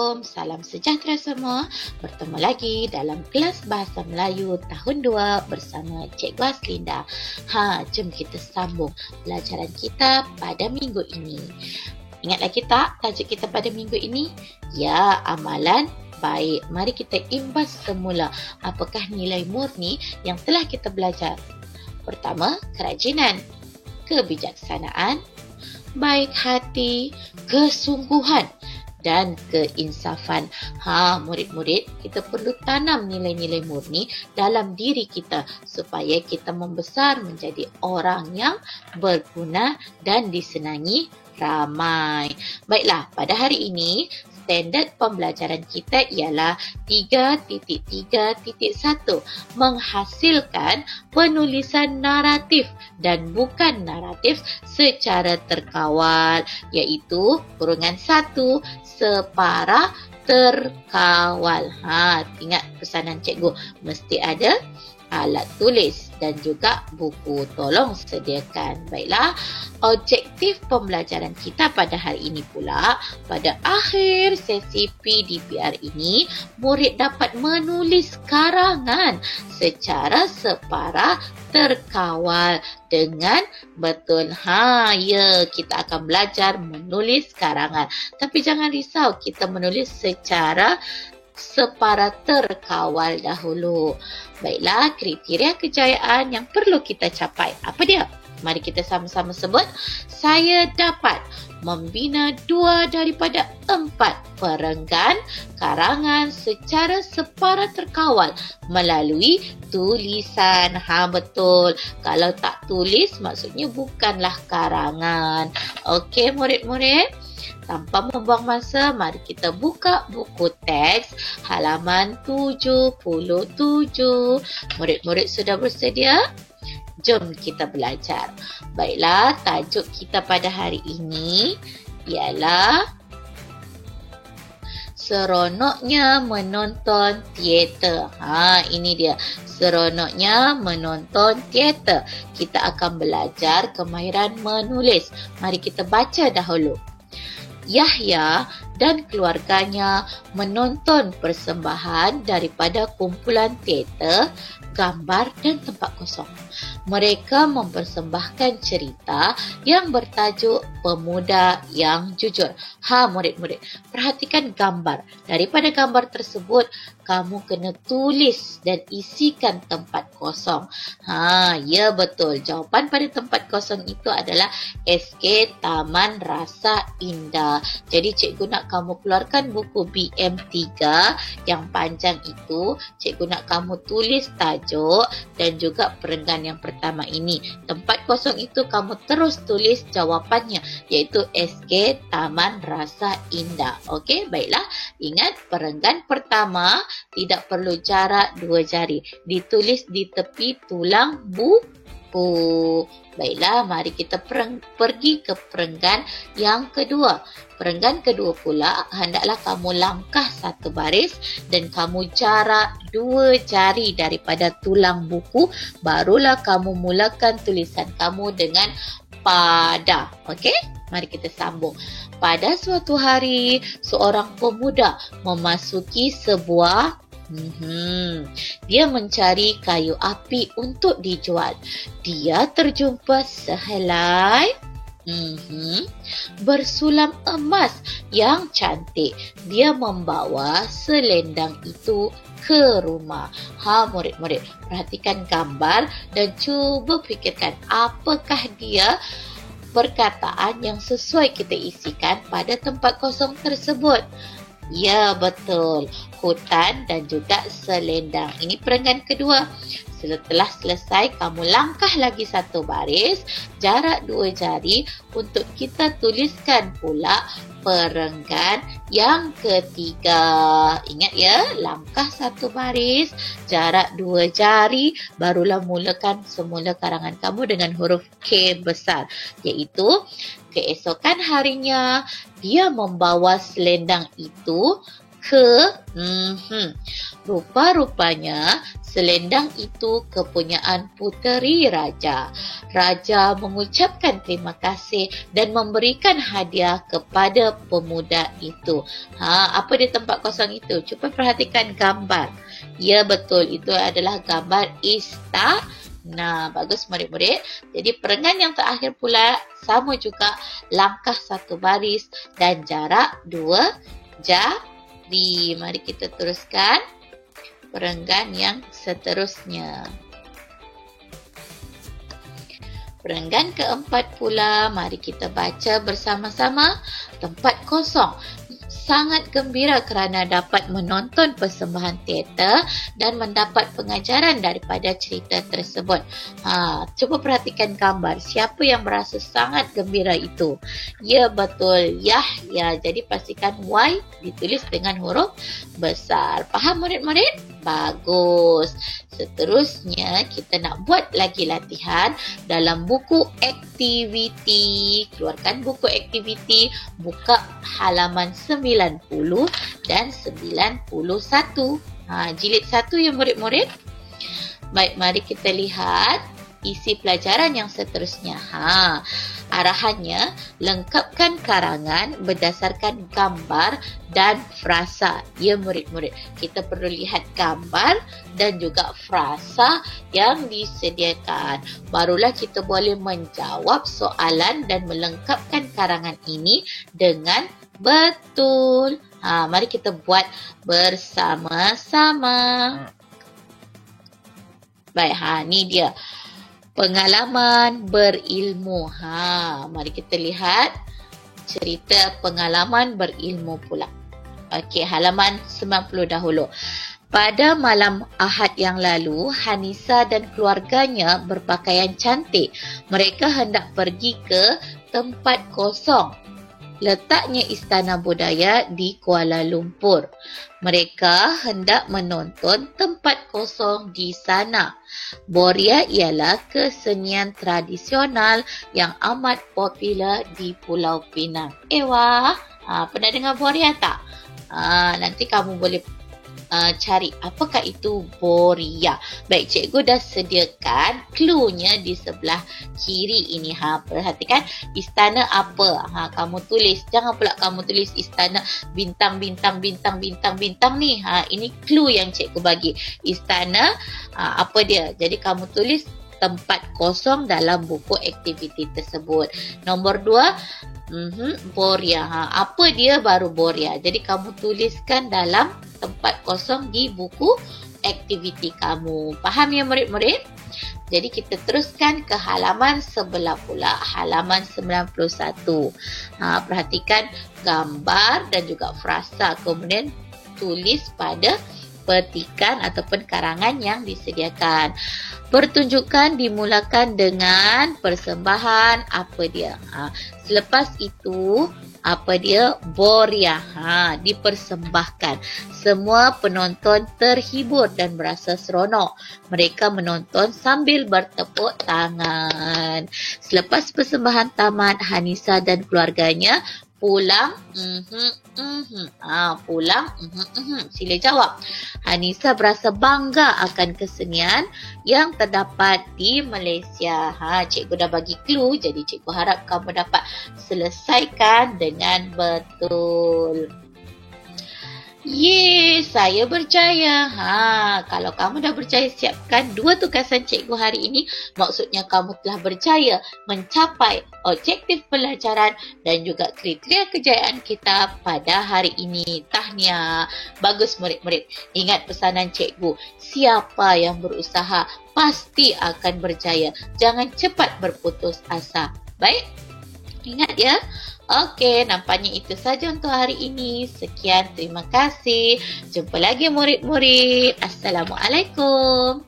Assalamualaikum, salam sejahtera semua. Bertemu lagi dalam kelas Bahasa Melayu tahun 2 bersama Cikgu Aslinda. Jom kita sambung pelajaran kita pada minggu ini. Ingat lagi tak tajuk kita pada minggu ini? Ya, amalan baik. Mari kita imbas semula apakah nilai murni yang telah kita belajar. Pertama, kerajinan, kebijaksanaan, baik hati, kesungguhan dan keinsafan. Murid-murid, kita perlu tanam nilai-nilai murni dalam diri kita supaya kita membesar menjadi orang yang berguna dan disenangi ramai. Baiklah, pada hari ini standard pembelajaran kita ialah 3.3.1 menghasilkan penulisan naratif dan bukan naratif secara terkawal, iaitu kurungan 1 separa terkawal. Ingat pesanan cikgu, mesti ada alat tulis dan juga buku. Tolong sediakan. Baiklah, objektif pembelajaran kita pada hari ini pula, pada akhir sesi PDPR ini, murid dapat menulis karangan secara separa terkawal dengan betul. Ya, kita akan belajar menulis karangan. Tapi jangan risau, kita menulis secara separa terkawal dahulu. Baiklah, kriteria kejayaan yang perlu kita capai. Apa dia? Mari kita sama-sama sebut. Saya dapat membina 2 daripada 4 perenggan karangan secara separa terkawal melalui tulisan. Betul. Kalau tak tulis, maksudnya bukanlah karangan. Okey, murid-murid. Tanpa membuang masa, mari kita buka buku teks halaman 77. Murid-murid sudah bersedia? Jom kita belajar. Baiklah, tajuk kita pada hari ini ialah seronoknya menonton teater. Ini dia. Seronoknya menonton teater. Kita akan belajar kemahiran menulis. Mari kita baca dahulu. Yahya dan keluarganya menonton persembahan daripada kumpulan teater, gambar dan tempat kosong. Mereka mempersembahkan cerita yang bertajuk Pemuda yang Jujur. Murid-murid, perhatikan gambar. Daripada gambar tersebut, kamu kena tulis dan isikan tempat kosong. Ya betul. Jawapan pada tempat kosong itu adalah SK Taman Rasa Indah. Jadi cikgu nak kamu keluarkan buku BM3 yang panjang itu. Cikgu nak kamu tulis tajuk dan juga perenggan yang pertama ini. Tempat kosong itu kamu terus tulis jawapannya, iaitu SK Taman Rasa Indah. Okey, baiklah. Ingat, perenggan pertama tidak perlu jarak 2 jari. Ditulis di tepi tulang buku. Baiklah, mari kita pergi ke perenggan yang kedua. Perenggan kedua pula, hendaklah kamu langkah 1 baris dan kamu jarak 2 jari daripada tulang buku. Barulah kamu mulakan tulisan kamu dengan pada. Okey? Mari kita sambung. Pada suatu hari, seorang pemuda memasuki sebuah dia mencari kayu api untuk dijual. Dia terjumpa sehelai bersulam emas yang cantik. Dia membawa selendang itu ke rumah. Murid-murid, perhatikan gambar dan cuba fikirkan apakah dia perkataan yang sesuai kita isikan pada tempat kosong tersebut. Ya, betul. Hutan dan juga selendang. Ini perenggan kedua. Setelah selesai, kamu langkah lagi 1 baris, jarak 2 jari untuk kita tuliskan pula perenggan yang ketiga. Ingat ya, langkah 1 baris, jarak 2 jari, barulah mulakan semula karangan kamu dengan huruf K besar, iaitu keesokan harinya dia membawa selendang itu ke rupa-rupanya selendang itu kepunyaan puteri raja. Raja mengucapkan terima kasih dan memberikan hadiah kepada pemuda itu. Apa dia tempat kosong itu? Cuba perhatikan gambar. Ya, betul. Itu adalah gambar istana. Nah, bagus murid-murid. Jadi perenggan yang terakhir pula sama juga, langkah satu baris dan jarak 2 jari. Mari kita teruskan perenggan yang seterusnya. Perenggan keempat pula, mari kita baca bersama-sama. Tempat kosong. Sangat gembira kerana dapat menonton persembahan teater dan mendapat pengajaran daripada cerita tersebut. Cuba perhatikan gambar. Siapa yang berasa sangat gembira itu? Ya, betul. Yahya. Jadi pastikan Y ditulis dengan huruf besar. Faham murid-murid? Bagus. Seterusnya kita nak buat lagi latihan dalam buku aktiviti. Keluarkan buku aktiviti, buka halaman 90 dan 91. Jilid 1 ya murid-murid. Baik, mari kita lihat isi pelajaran yang seterusnya. Arahannya, lengkapkan karangan berdasarkan gambar dan frasa. Ya murid-murid, kita perlu lihat gambar dan juga frasa yang disediakan. Barulah kita boleh menjawab soalan dan melengkapkan karangan ini dengan betul. Mari kita buat bersama-sama. Baik, ni dia. Pengalaman berilmu. Mari kita lihat cerita pengalaman berilmu pula. Okey, halaman 90 dahulu. Pada malam Ahad yang lalu, Hanisa dan keluarganya berpakaian cantik. Mereka hendak pergi ke tempat kosong. Letaknya Istana Budaya di Kuala Lumpur. Mereka hendak menonton tempat kosong di sana. Boria ialah kesenian tradisional yang amat popular di Pulau Pinang. Wah, pernah dengar Boria tak? Nanti kamu boleh cari apakah itu Boria. Baik, cikgu dah sediakan clue-nya di sebelah kiri ini. Perhatikan istana apa. Kamu tulis. Jangan pula kamu tulis istana bintang ni. Ini clue yang cikgu bagi. Istana apa dia? Jadi kamu tulis tempat kosong dalam buku aktiviti tersebut. Nombor 2, Boria. Apa dia baru Boria? Jadi kamu tuliskan dalam tempat kosong di buku aktiviti kamu. Faham ya murid-murid? Jadi kita teruskan ke halaman sebelah pula, halaman 91. Perhatikan gambar dan juga frasa. Kemudian tulis pada petikan ataupun karangan yang disediakan. Pertunjukan dimulakan dengan persembahan apa dia? Selepas itu apa dia? Boria. Dipersembahkan. Semua penonton terhibur dan berasa seronok. Mereka menonton sambil bertepuk tangan. Selepas persembahan tamat, Hanisa dan keluarganya pulang. Pulang. Sila jawab. Hanisa berasa bangga akan kesenian yang terdapat di Malaysia. Cikgu dah bagi clue, jadi cikgu harap kamu dapat selesaikan dengan betul. Yeay, saya berjaya. Kalau kamu dah berjaya siapkan 2 tugasan cikgu hari ini, maksudnya kamu telah berjaya mencapai objektif pelajaran dan juga kriteria kejayaan kita pada hari ini. Tahniah. Bagus murid-murid. Ingat pesanan cikgu, siapa yang berusaha pasti akan berjaya. Jangan cepat berputus asa. Baik? Ingat ya. Okey, nampaknya itu saja untuk hari ini. Sekian, terima kasih. Jumpa lagi murid-murid. Assalamualaikum.